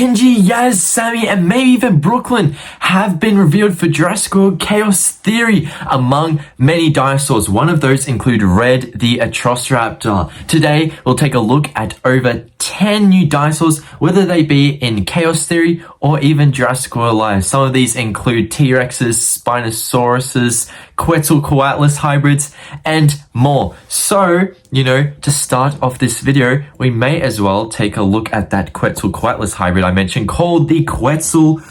Kenji, Yaz, Sammy, and maybe even Brooklynn have been revealed for Jurassic World Chaos Theory, among many dinosaurs. One of those include Red the Atrociraptor. Today, we'll take a look at over 10 new dinosaurs, whether they be in Chaos Theory or even Jurassic World Live. Some of these include T-Rexes, Spinosauruses, Quetzalcoatlus Hybrids, and more. So, to start off this video, we may as well take a look at that Quetzalcoatlus Hybrid I mentioned, called the Quetzalcoatlus.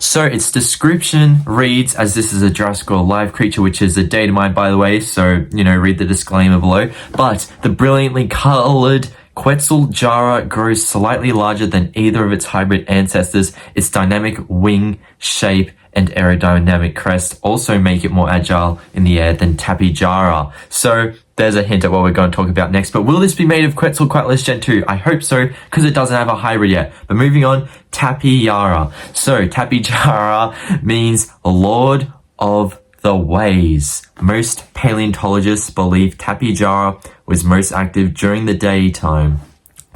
So its description reads, as this is a Jurassic World Live creature, which is a data mine, by the way, so, read the disclaimer below. But the brilliantly colored Quetzalcoatlus grows slightly larger than either of its hybrid ancestors. Its dynamic wing shape and aerodynamic crest also make it more agile in the air than Tapejara. So there's a hint at what we're going to talk about next. But will this be made of Quetzalcoatlus Gen 2? I hope so, because it doesn't have a hybrid yet. But moving on, Tapejara. So Tapejara means Lord of the Ways. Most paleontologists believe Tapejara was most active during the daytime.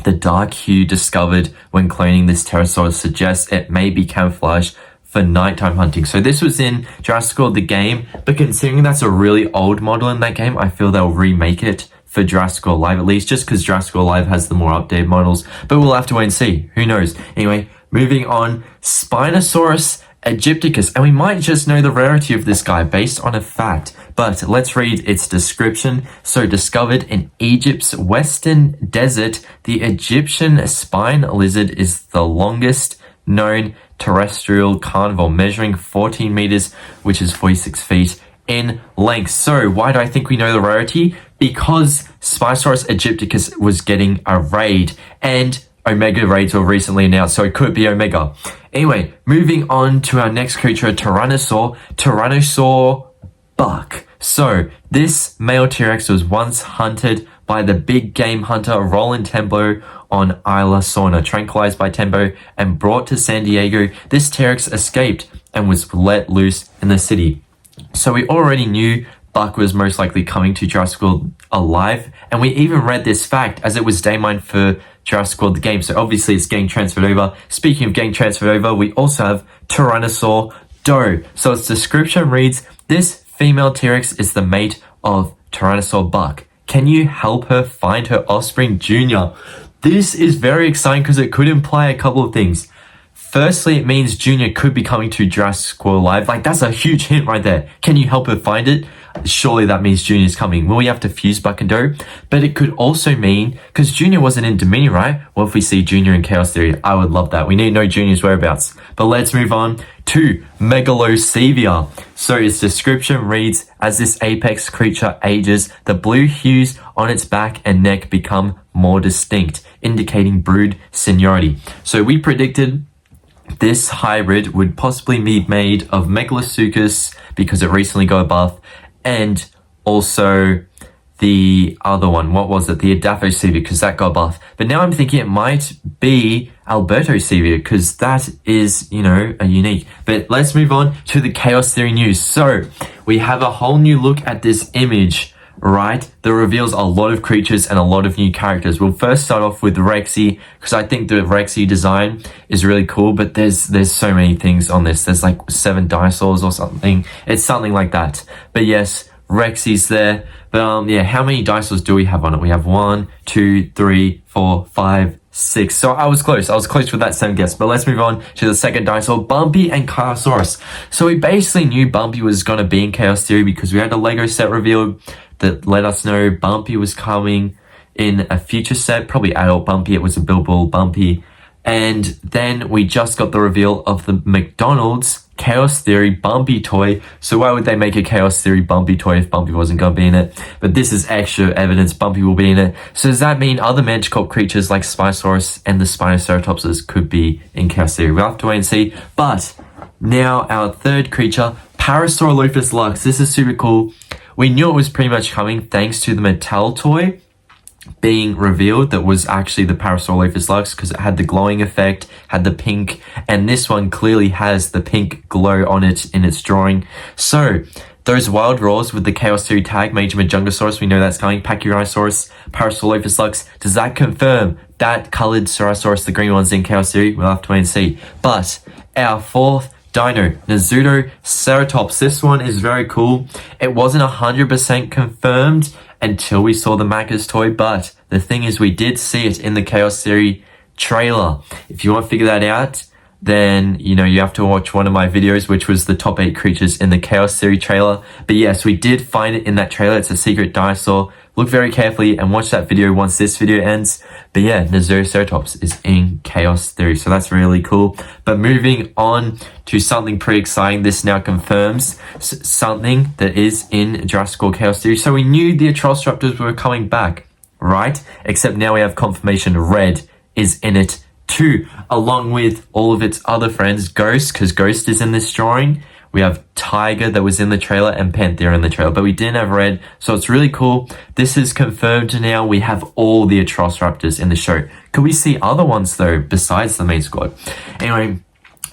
The dark hue discovered when cloning this pterosaur suggests it may be camouflaged for nighttime hunting. So this was in Jurassic World the game, but considering that's a really old model in that game, I feel they'll remake it for Jurassic World Live, at least just because Jurassic World Live has the more updated models, but we'll have to wait and see. Who knows? Anyway, moving on, Spinosaurus Aegypticus, and we might just know the rarity of this guy based on a fact, but let's read its description. So, discovered in Egypt's western desert, the Egyptian spine lizard is the longest known terrestrial carnivore, measuring 14 meters, which is 46 feet in length. So why do I think we know the rarity? Because Spinosaurus Aegypticus was getting a raid, and Omega raids were recently announced, so it could be Omega. Anyway, moving on to our next creature, Tyrannosaur buck. So this male T-Rex was once hunted by the big game hunter Roland Tembo on Isla Sorna, tranquilized by Tembo and brought to San Diego. This T-Rex escaped and was let loose in the city. So we already knew Buck was most likely coming to Jurassic World alive, and we even read this fact as it was day mine for Jurassic World the game, so obviously it's getting transferred over. Speaking of getting transferred over, we also have Tyrannosaur Doe. So its description reads, this female T-Rex is the mate of Tyrannosaur Buck. Can you help her find her offspring, Junior? This is very exciting because it could imply a couple of things. Firstly, it means Junior could be coming to Jurassic World Live. Like, that's a huge hint right there. Can you help her find it? Surely that means Junior's coming. Will we have to fuse Buck and Doe? But it could also mean, because Junior wasn't in Dominion, right? What if we see Junior in Chaos Theory? I would love that. We need to know Junior's whereabouts. But let's move on to Megalocevia. So its description reads, as this apex creature ages, the blue hues on its back and neck become more distinct, indicating brood seniority. So we predicted this hybrid would possibly be made of Megalocevia because it recently got a buff, and also the other one, what was it? The Atrociraptor, because that got buff. But now I'm thinking it might be Albertocevia because that is, a unique. But let's move on to the Chaos Theory news. So we have a whole new look at this image, right? That reveals a lot of creatures and a lot of new characters. We'll first start off with Rexy, because I think the Rexy design is really cool, but there's so many things on this. There's like 7 dinosaurs or something. It's something like that. But yes, Rexy's there. But how many dinosaurs do we have on it? We have 1, 2, 3, 4, 5, 6. So I was close with that 7 guess. But let's move on to the second dinosaur, Bumpy Ankylosaurus. So we basically knew Bumpy was going to be in Chaos Theory because we had a Lego set revealed that let us know Bumpy was coming in a future set, probably adult Bumpy. It was a Billable Bumpy. And then we just got the reveal of the McDonald's Chaos Theory Bumpy toy. So why would they make a Chaos Theory Bumpy toy if Bumpy wasn't going to be in it? But this is extra evidence Bumpy will be in it. So does that mean other manticore creatures like Spinosaurus and the Spinosauratops could be in Chaos Theory? We'll have to wait and see. But now our third creature, Parasaurolophus Lux. This is super cool. We knew it was pretty much coming thanks to the Mattel toy being revealed that was actually the Parasaurolophus Lux, because it had the glowing effect, had the pink, and this one clearly has the pink glow on it in its drawing. So those wild roars with the Chaos 2 tag, Major Majungasaurus, we know that's coming. Pachyrhinosaurus, Parasaurolophus Lux. Does that confirm that colored Ceratosaurus, the green one's in Chaos 3? We'll have to wait and see. But our fourth dino, Nasutoceratops. This one is very cool. It wasn't 100% confirmed until we saw the Macca's toy, but the thing is we did see it in the Chaos Series trailer. If you want to figure that out, then, you know, you have to watch one of my videos, which was the top 8 creatures in the Chaos Series trailer. But yes, we did find it in that trailer. It's a secret dinosaur. Look very carefully and watch that video once this video ends. But yeah, Nasutoceratops is in Chaos Theory, so that's really cool. But moving on to something pretty exciting, this now confirms something that is in Jurassic World Chaos Theory. So we knew the Atrociraptors were coming back, right? Except now we have confirmation Red is in it too, along with all of its other friends, Ghost, because Ghost is in this drawing. We have Tiger that was in the trailer and Panthera in the trailer, but we didn't have Red, so it's really cool. This is confirmed now. We have all the Atrociraptors in the show. Could we see other ones though, besides the main squad? Anyway,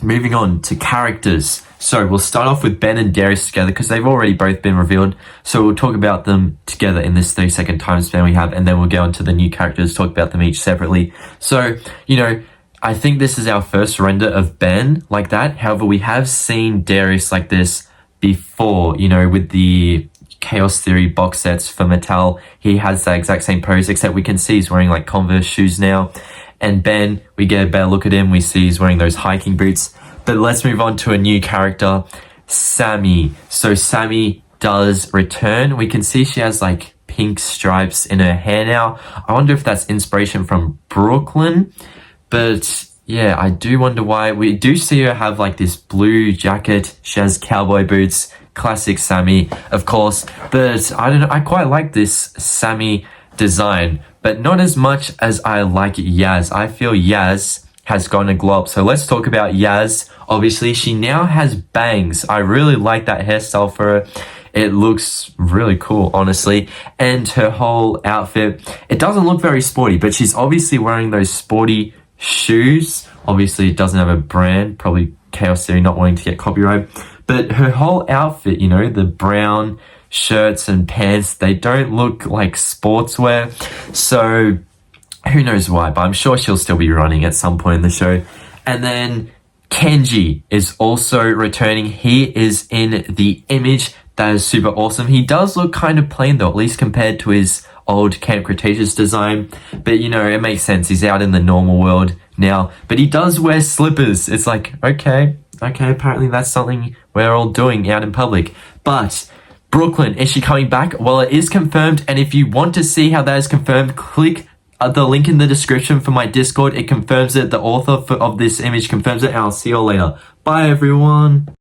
moving on to characters. So we'll start off with Ben and Darius together because they've already both been revealed. So we'll talk about them together in this 30-second time span we have, and then we'll go on to the new characters, talk about them each separately. So, you know, I think this is our first render of Ben like that. However, we have seen Darius like this before, you know, with the Chaos Theory box sets for Mattel. He has that exact same pose, except we can see he's wearing like Converse shoes now. And Ben, we get a better look at him. We see he's wearing those hiking boots. But let's move on to a new character, Sammy. So Sammy does return. We can see she has like pink stripes in her hair now. I wonder if that's inspiration from Brooklynn. But yeah, I do wonder why. We do see her have like this blue jacket. She has cowboy boots. Classic Sammy, of course. But I don't know. I quite like this Sammy design, but not as much as I like Yaz. I feel Yaz has gone a glob. So let's talk about Yaz. Obviously, she now has bangs. I really like that hairstyle for her. It looks really cool, honestly. And her whole outfit, it doesn't look very sporty, but she's obviously wearing those sporty shoes. Obviously, it doesn't have a brand. Probably Chaos Theory not wanting to get copyright. But her whole outfit, you know, the brown shirts and pants, they don't look like sportswear. So who knows why, but I'm sure she'll still be running at some point in the show. And then Kenji is also returning. He is in the image. That is super awesome. He does look kind of plain though, at least compared to his old Camp Cretaceous design. But you know, it makes sense. He's out in the normal world now. But he does wear slippers. It's like, okay, apparently that's something we're all doing out in public. But Brooklynn, is she coming back? Well, it is confirmed. And if you want to see how that is confirmed, click the link in the description for my Discord. It confirms it. The author of this image confirms it. And I'll see you all later. Bye, everyone.